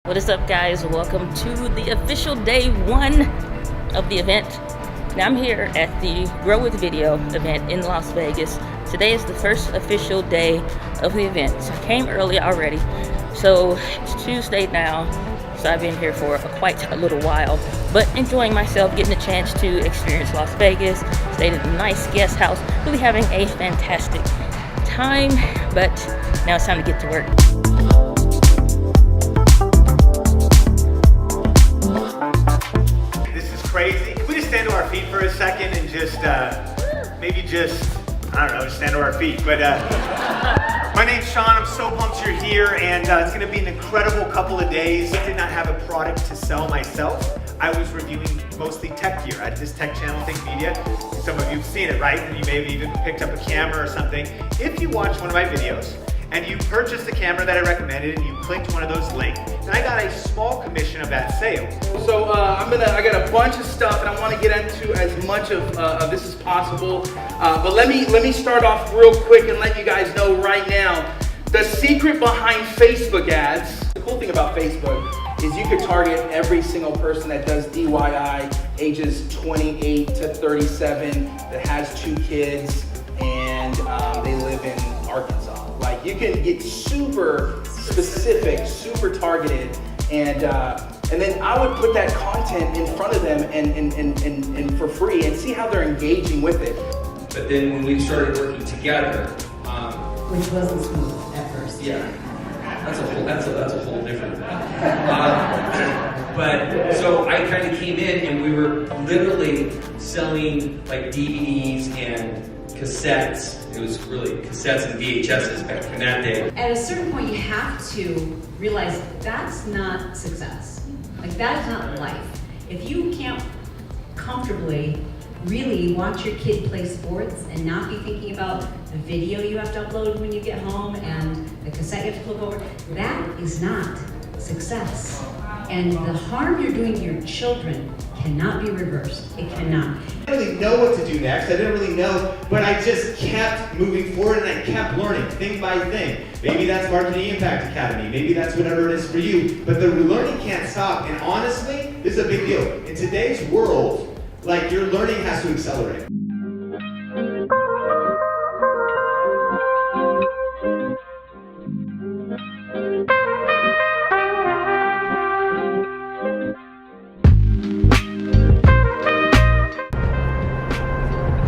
What is up, guys? Welcome to the official day one of the event. Now I'm here at the Grow with Video event in Las Vegas. Today is the first official day of the event. So I came early already. So it's Tuesday now. So I've been here for quite a little while, but enjoying myself, getting a chance to experience Las Vegas. Stayed at a nice guest house, really having a fantastic time, but now it's time to get to work. Crazy. Can we just stand to our feet for a second and just, I don't know, just stand to our feet. But my name's Sean. I'm so pumped you're here, and it's going to be an incredible couple of days. I did not have a product to sell myself. I was reviewing mostly tech gear. I did this tech channel, Think Media. Some of you have seen it, right? And you may have even picked up a camera or something. If you watch one of my videos, and you purchased the camera that I recommended and you clicked one of those links, and I got a small commission of that sale. So I got a bunch of stuff and I want to get into as much of this as possible. But let me start off real quick and let you guys know right now, the secret behind Facebook ads. The cool thing about Facebook is you could target every single person that does DIY, ages 28 to 37, that has 2 kids, and they live in Arkansas. Like, you can get super specific, super targeted, and then I would put that content in front of them and for free and see how they're engaging with it. But then when we started working together, which wasn't smooth at first. Yeah, that's a whole different thing. But so I kind of came in and we were literally selling like DVDs and cassettes. It was really cassettes and VHSs back in that day. At a certain point, you have to realize that's not success. Like, that is not life. If you can't comfortably really watch your kid play sports and not be thinking about the video you have to upload when you get home and the cassette you have to flip over, that is not success. And the harm you're doing to your children cannot be reversed. It cannot. I didn't really know what to do next. I didn't really know, but I just kept moving forward and I kept learning thing by thing. Maybe that's Marketing Impact Academy. Maybe that's whatever it is for you. But the learning can't stop. And honestly, this is a big deal. In today's world, like, your learning has to accelerate.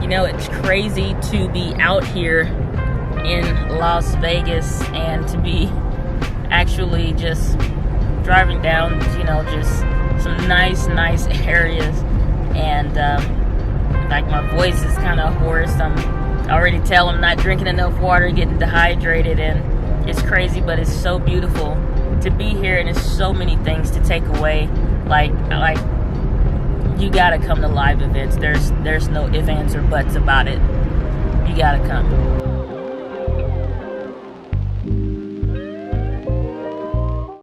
You know, it's crazy to be out here in Las Vegas and to be actually just driving down, you know, just some nice areas. And like, my voice is kind of hoarse. I already tell I'm not drinking enough water, getting dehydrated, and it's crazy, but it's so beautiful to be here, and there's so many things to take away. Like you gotta come to live events. There's no ifs, ands, or buts about it. You gotta come.